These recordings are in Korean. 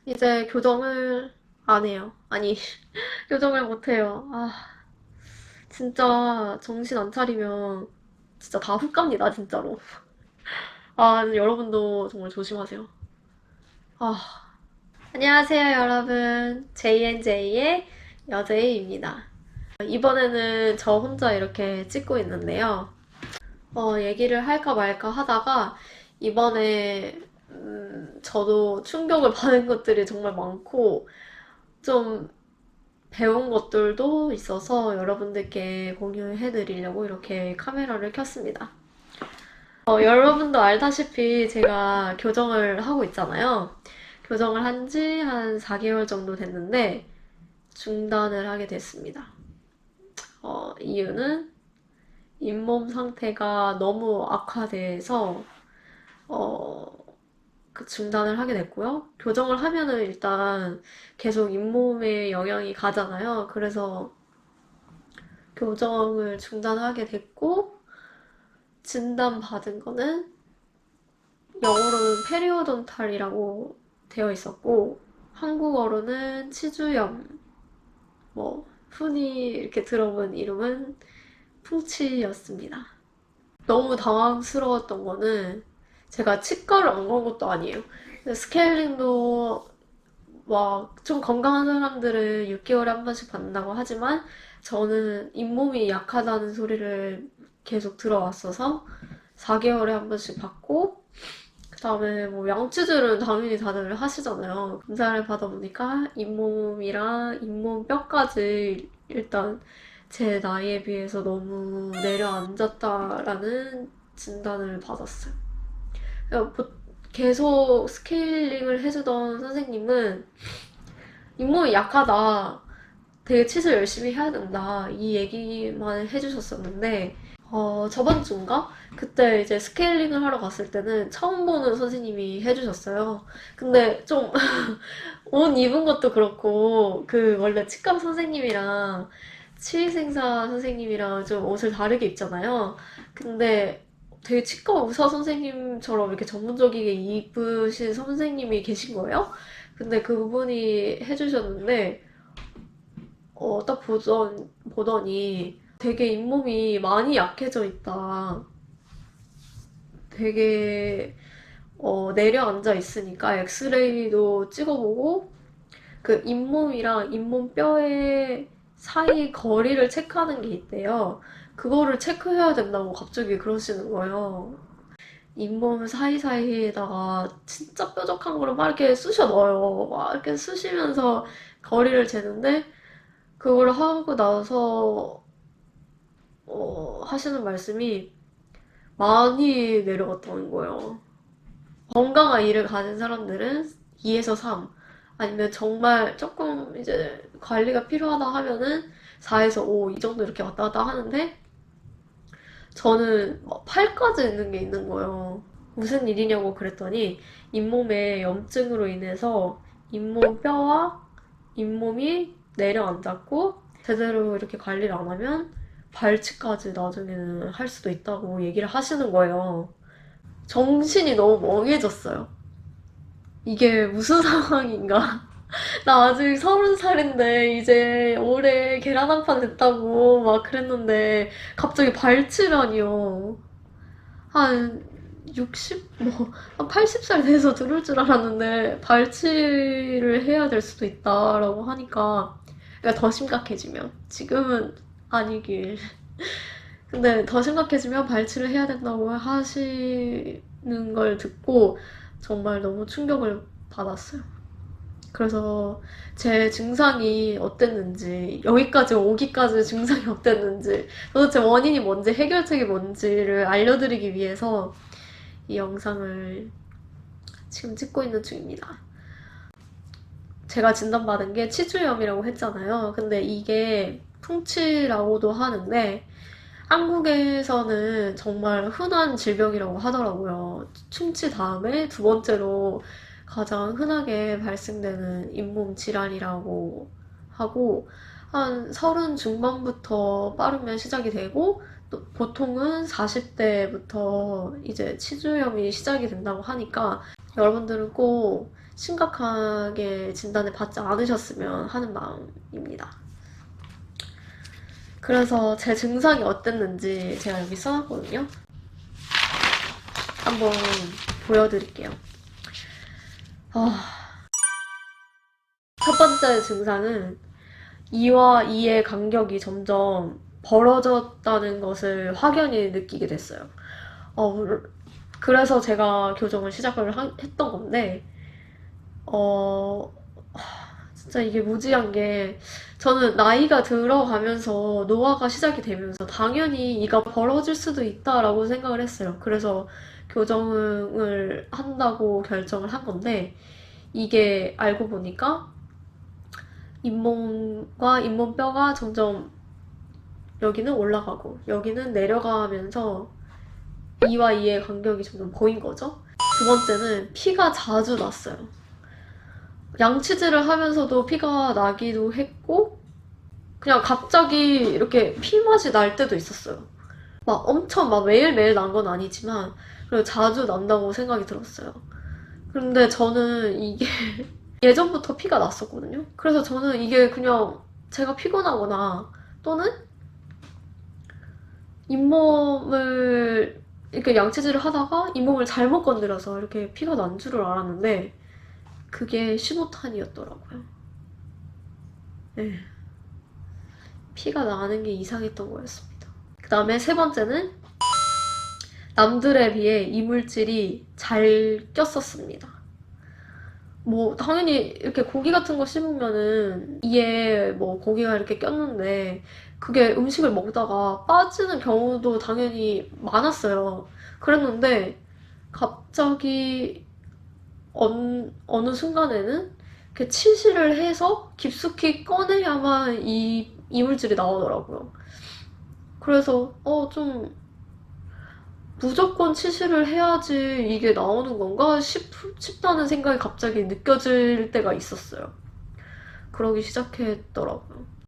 이제 교정을 안 해요. 아니, 교정을 못 해요. 아, 진짜 정신 안 차리면 진짜 다 훅 갑니다, 진짜로. 아, 여러분도 정말 조심하세요. 아, 안녕하세요, 여러분. JNJ의 여제이입니다. 이번에는 저 혼자 이렇게 찍고 있는데요. 얘기를 할까 말까 하다가 이번에 저도 충격을 받은 것들이 정말 많고 좀 배운 것들도 있어서 여러분들께 공유해 드리려고 이렇게 카메라를 켰습니다. 여러분도 알다시피 제가 교정을 하고 있잖아요. 교정을 한지 한 4개월 정도 됐는데 중단을 하게 됐습니다. 이유는 잇몸 상태가 너무 악화돼서 어, 그 중단을 하게 됐고요. 교정을 하면은 일단 계속 잇몸에 영향이 가잖아요. 그래서 교정을 중단하게 됐고, 진단받은 거는 영어로는 페리오돈탈이라고 되어 있었고, 한국어로는 치주염, 흔히 이렇게 들어본 이름은 풍치였습니다. 너무 당황스러웠던 거는 제가 치과를 안 간 것도 아니에요. 스케일링도 막 좀 건강한 사람들은 6개월에 한 번씩 받는다고 하지만 저는 잇몸이 약하다는 소리를 계속 들어왔어서 4개월에 한 번씩 받고 그다음에 뭐 양치질은 당연히 다들 하시잖아요. 검사를 받아보니까 잇몸이랑 잇몸 뼈까지 일단 제 나이에 비해서 너무 내려앉았다라는 진단을 받았어요. 계속 스케일링을 해주던 선생님은 잇몸이 약하다. 되게 치료 열심히 해야 된다. 이 얘기만 해주셨었는데, 저번 주인가? 그때 이제 스케일링을 하러 갔을 때는 처음 보는 선생님이 해주셨어요. 근데 좀, 옷 입은 것도 그렇고, 그 원래 치과 선생님이랑 치위생사 선생님이랑 좀 옷을 다르게 입잖아요. 근데 되게 치과 의사 선생님처럼 이렇게 전문적이게 입으신 선생님이 계신 거예요. 근데 그분이 해주셨는데, 딱 보더니 되게 잇몸이 많이 약해져 있다. 되게, 내려앉아 있으니까 엑스레이도 찍어보고, 그 잇몸이랑 잇몸 뼈의 사이 거리를 체크하는 게 있대요. 그거를 체크해야 된다고 갑자기 그러시는 거예요. 잇몸 사이사이에다가 진짜 뾰족한 거를 막 이렇게 쑤셔 넣어요. 막 이렇게 쑤시면서 거리를 재는데, 그걸 하고 나서 하시는 말씀이 많이 내려갔다는 거예요. 건강한 이를 가진 사람들은 2에서 3, 아니면 정말 조금 이제 관리가 필요하다 하면은 4에서 5, 이 정도 이렇게 왔다 갔다 하는데 저는 막 8까지 있는 게 있는 거예요. 무슨 일이냐고 그랬더니 잇몸에 염증으로 인해서 잇몸 뼈와 잇몸이 내려앉았고 제대로 이렇게 관리를 안 하면 발치까지 나중에는 할 수도 있다고 얘기를 하시는 거예요. 정신이 너무 멍해졌어요. 이게 무슨 상황인가? 나 아직 30살인데 이제 올해 계란 한 판 됐다고 막 그랬는데 갑자기 발치라니요. 한 60, 한 80살 돼서 들을 줄 알았는데 발치를 해야 될 수도 있다라고 하니까 그러니까 더 심각해지면 지금은 아니길. 근데 더 심각해지면 발치를 해야 된다고 하시는 걸 듣고 정말 너무 충격을 받았어요. 그래서 제 증상이 어땠는지, 여기까지 오기까지 증상이 어땠는지, 도대체 원인이 뭔지, 해결책이 뭔지를 알려드리기 위해서 이 영상을 지금 찍고 있는 중입니다. 제가 진단받은 게 치주염이라고 했잖아요. 근데 이게 풍치라고도 하는데 한국에서는 정말 흔한 질병이라고 하더라고요. 충치 다음에 두 번째로 가장 흔하게 발생되는 잇몸 질환이라고 하고 한 30 중반부터 빠르면 시작이 되고 또 보통은 40대부터 이제 치주염이 시작이 된다고 하니까 여러분들은 꼭 심각하게 진단을 받지 않으셨으면 하는 마음입니다. 그래서 제 증상이 어땠는지 제가 여기 써놨거든요. 한번 보여드릴게요. 첫 번째 증상은 이와 이의 간격이 점점 벌어졌다는 것을 확연히 느끼게 됐어요. 그래서 제가 교정을 시작을 했던 건데, 진짜 이게 무지한 게, 저는 나이가 들어가면서 노화가 시작이 되면서 당연히 이가 벌어질 수도 있다라고 생각을 했어요. 그래서 교정을 한다고 결정을 한 건데, 이게 알고 보니까 잇몸과 잇몸뼈가 점점 여기는 올라가고 여기는 내려가면서 이와 이의 간격이 점점 보인 거죠. 두 번째는 피가 자주 났어요. 양치질을 하면서도 피가 나기도 했고 그냥 갑자기 이렇게 피맛이 날 때도 있었어요. 막 엄청 막 매일매일 난 건 아니지만 그래도 자주 난다고 생각이 들었어요. 그런데 저는 이게 예전부터 피가 났었거든요. 그래서 저는 이게 그냥 제가 피곤하거나 또는 잇몸을 이렇게 양치질을 하다가 잇몸을 잘못 건드려서 이렇게 피가 난 줄을 알았는데 그게 신호탄이었더라고요. 네. 피가 나는 게 이상했던 거였습니다. 그 다음에 세 번째는 남들에 비해 이물질이 잘 꼈었습니다. 뭐 당연히 이렇게 고기 같은 거 씹으면은 이에 뭐 고기가 이렇게 꼈는데 그게 음식을 먹다가 빠지는 경우도 당연히 많았어요. 그랬는데 갑자기 어느 순간에는 이렇게 치실을 해서 깊숙이 꺼내야만 이 이물질이 나오더라고요. 그래서 좀 무조건 치실을 해야지 이게 나오는 건가 싶다는 생각이 갑자기 느껴질 때가 있었어요. 그러기 시작했더라고요.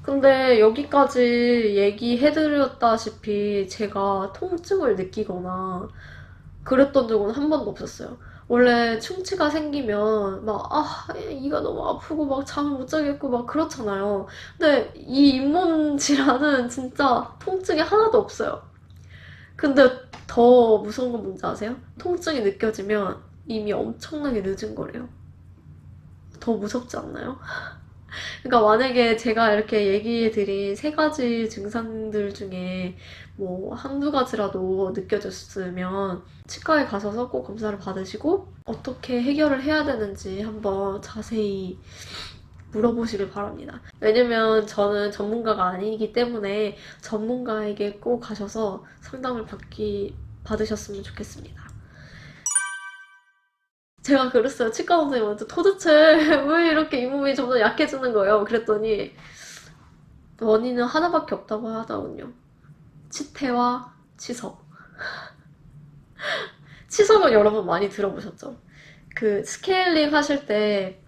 근데 여기까지 얘기해드렸다시피 제가 통증을 느끼거나 그랬던 적은 한 번도 없었어요. 원래 충치가 생기면 이가 너무 아프고 막 잠을 못 자겠고 막 그렇잖아요. 근데 이 잇몸 질환은 진짜 통증이 하나도 없어요. 근데 더 무서운 건 뭔지 아세요? 통증이 느껴지면 이미 엄청나게 늦은 거래요. 더 무섭지 않나요? 그러니까 만약에 제가 이렇게 얘기해드린 세 가지 증상들 중에 뭐 한두 가지라도 느껴졌으면 치과에 가셔서 꼭 검사를 받으시고 어떻게 해결을 해야 되는지 한번 자세히 물어보시길 바랍니다. 왜냐면 저는 전문가가 아니기 때문에 전문가에게 꼭 가셔서 상담을 받으셨으면 좋겠습니다. 제가 그랬어요. 치과 선생님한테 도대체 왜 이렇게 잇몸이 점점 약해지는 거예요? 그랬더니 원인은 하나밖에 없다고 하더군요. 치태와 치석. 치석은 여러분 많이 들어보셨죠? 그 스케일링 하실 때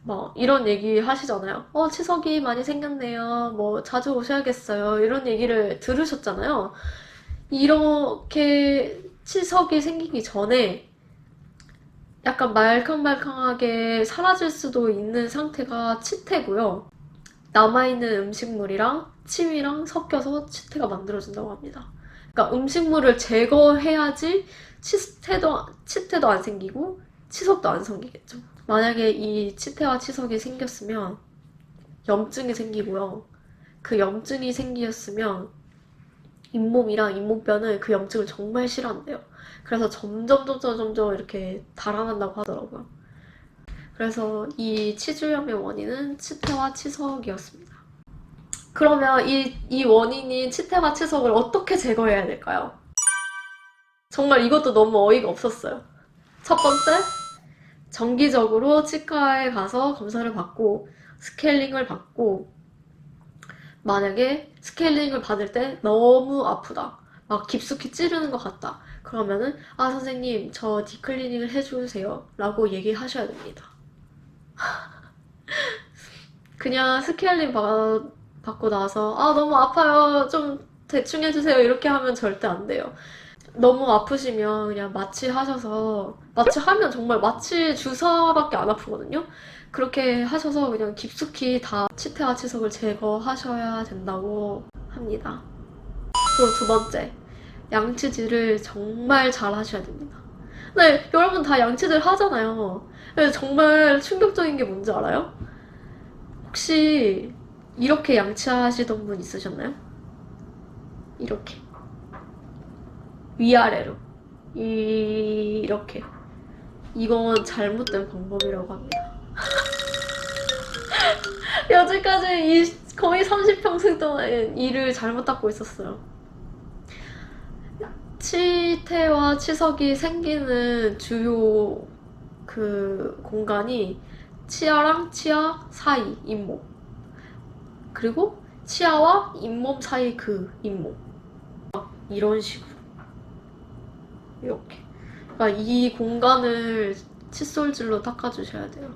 막 이런 얘기 하시잖아요. 치석이 많이 생겼네요. 뭐 자주 오셔야겠어요. 이런 얘기를 들으셨잖아요. 이렇게 치석이 생기기 전에 약간 말캉말캉하게 사라질 수도 있는 상태가 치태고요. 남아있는 음식물이랑 침이랑 섞여서 치태가 만들어진다고 합니다. 그러니까 음식물을 제거해야지 치태도 안 생기고 치석도 안 생기겠죠. 만약에 이 치태와 치석이 생겼으면 염증이 생기고요. 그 염증이 생겼으면 잇몸이랑 잇몸뼈는 그 염증을 정말 싫어한대요. 그래서 점점 이렇게 달아난다고 하더라고요. 그래서 이 치주염의 원인은 치태와 치석이었습니다. 그러면 이 원인인 치태와 치석을 어떻게 제거해야 될까요? 정말 이것도 너무 어이가 없었어요. 첫 번째, 정기적으로 치과에 가서 검사를 받고 스케일링을 받고 만약에 스케일링을 받을 때 너무 아프다. 막 깊숙이 찌르는 것 같다. 그러면은 선생님 저 디클리닝을 해주세요 라고 얘기하셔야 됩니다. 그냥 스케일링 받고 나서 너무 아파요 좀 대충 해주세요 이렇게 하면 절대 안 돼요. 너무 아프시면 그냥 마취하셔서, 마취하면 정말 마취 주사밖에 안 아프거든요. 그렇게 하셔서 그냥 깊숙이 다 치태와 치석을 제거하셔야 된다고 합니다. 그리고 두 번째, 양치질을 정말 잘 하셔야 됩니다. 네, 여러분 다 양치질 하잖아요. 근데 정말 충격적인 게 뭔지 알아요? 혹시 이렇게 양치하시던 분 있으셨나요? 이렇게. 위아래로. 이렇게. 이건 잘못된 방법이라고 합니다. 여지까지 거의 30평생 동안 이를 잘못 닦고 있었어요. 치태와 치석이 생기는 주요 그 공간이 치아랑 치아 사이 잇몸, 그리고 치아와 잇몸 사이 그 잇몸, 이런 식으로 이렇게. 그러니까 이 공간을 칫솔질로 닦아주셔야 돼요.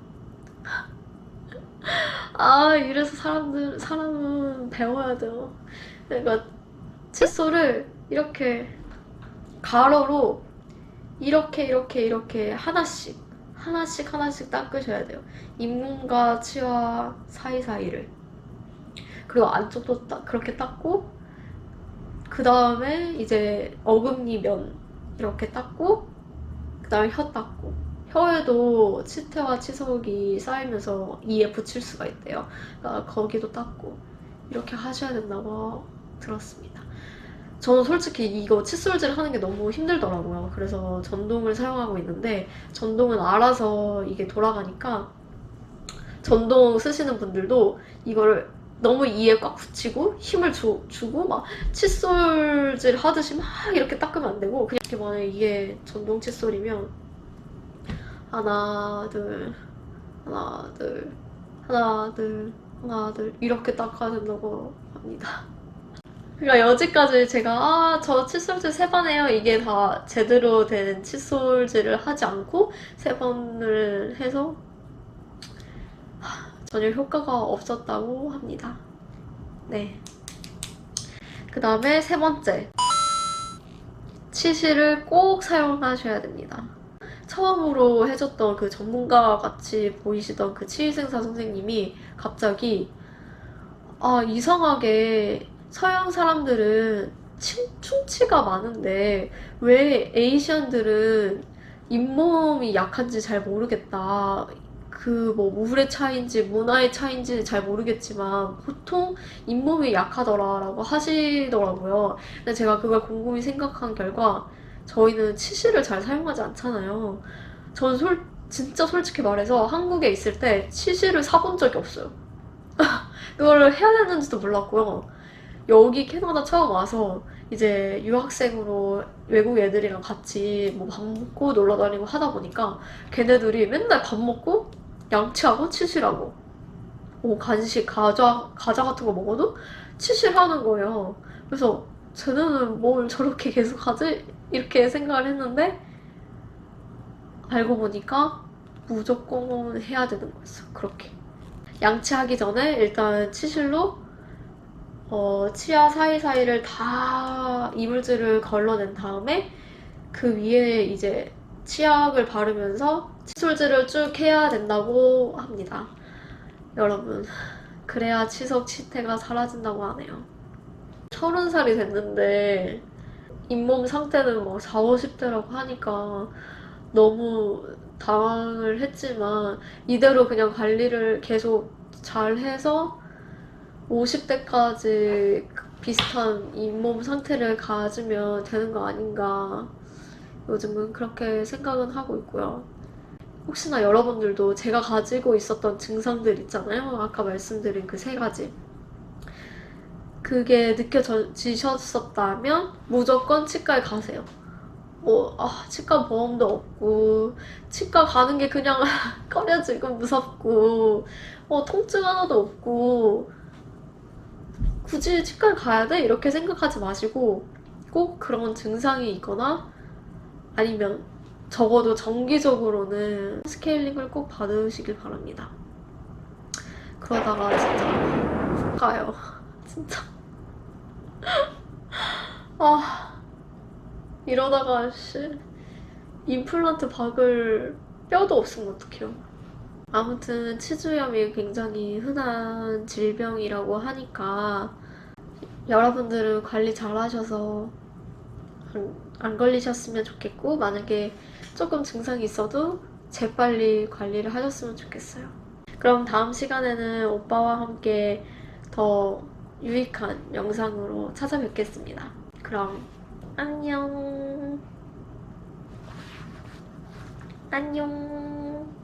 아, 이래서 사람은 배워야 돼요. 그러니까 칫솔을 이렇게 가로로 이렇게 하나씩 닦으셔야 돼요. 잇몸과 치아 사이사이를. 그리고 안쪽도 그렇게 닦고, 그 다음에 이제 어금니 면 이렇게 닦고, 그 다음에 혀 닦고. 혀에도 치태와 치석이 쌓이면서 이에 붙일 수가 있대요. 그러니까 거기도 닦고 이렇게 하셔야 된다고 들었습니다. 저는 솔직히 이거 칫솔질 하는 게 너무 힘들더라고요. 그래서 전동을 사용하고 있는데, 전동은 알아서 이게 돌아가니까 전동 쓰시는 분들도 이거를 너무 이에 꽉 붙이고 힘을 주고 막 칫솔질 하듯이 막 이렇게 닦으면 안 되고, 그냥 이렇게 만약에 이게 전동 칫솔이면 하나 둘 하나 둘 하나 둘 하나 둘 이렇게 닦아야 된다고 합니다. 그러니까 여지까지 제가 저 칫솔질 3번 해요, 이게 다 제대로 된 칫솔질을 하지 않고 3번을 해서 전혀 효과가 없었다고 합니다. 네. 그 다음에 3번째, 치실을 꼭 사용하셔야 됩니다. 처음으로 해줬던 그 전문가 같이 보이시던 그 치위생사 선생님이 갑자기 이상하게 서양 사람들은 충치가 많은데 왜 에이시안들은 잇몸이 약한지 잘 모르겠다. 그 뭐 우울의 차이인지 문화의 차이인지 잘 모르겠지만 보통 잇몸이 약하더라라고 하시더라고요. 근데 제가 그걸 곰곰이 생각한 결과 저희는 치실을 잘 사용하지 않잖아요. 전 진짜 솔직히 말해서 한국에 있을 때 치실을 사본 적이 없어요. 그거를 해야 되는지도 몰랐고요. 여기 캐나다 처음 와서 이제 유학생으로 외국 애들이랑 같이 뭐 밥 먹고 놀러 다니고 하다 보니까 걔네들이 맨날 밥 먹고 양치하고 치실하고 뭐 간식 과자 같은 거 먹어도 치실하는 거예요. 그래서 쟤네는 뭘 저렇게 계속 하지? 이렇게 생각을 했는데 알고 보니까 무조건 해야 되는 거였어. 그렇게 양치하기 전에 일단 치실로 치아 사이사이를 다 이물질을 걸러낸 다음에 그 위에 이제 치약을 바르면서 칫솔질을 쭉 해야 된다고 합니다. 여러분, 그래야 치석 치태가 사라진다고 하네요. 30살이 됐는데 잇몸 상태는 뭐 4, 50대라고 하니까 너무 당황을 했지만 이대로 그냥 관리를 계속 잘 해서 50대까지 비슷한 잇몸 상태를 가지면 되는 거 아닌가 요즘은 그렇게 생각은 하고 있고요. 혹시나 여러분들도 제가 가지고 있었던 증상들 있잖아요. 아까 말씀드린 그 3가지. 그게 느껴지셨었다면 무조건 치과에 가세요. 치과 보험도 없고 치과 가는 게 그냥 꺼려지고 무섭고 통증 하나도 없고 굳이 치과에 가야 돼? 이렇게 생각하지 마시고 꼭 그런 증상이 있거나 아니면 적어도 정기적으로는 스케일링을 꼭 받으시길 바랍니다. 그러다가 진짜 훅 가요. 진짜. 이러다가 임플란트 박을 뼈도 없으면 어떡해요. 아무튼 치주염이 굉장히 흔한 질병이라고 하니까 여러분들은 관리 잘 하셔서 안 걸리셨으면 좋겠고, 만약에 조금 증상이 있어도 재빨리 관리를 하셨으면 좋겠어요. 그럼 다음 시간에는 오빠와 함께 더 유익한 영상으로 찾아뵙겠습니다. 그럼 안녕. 안녕.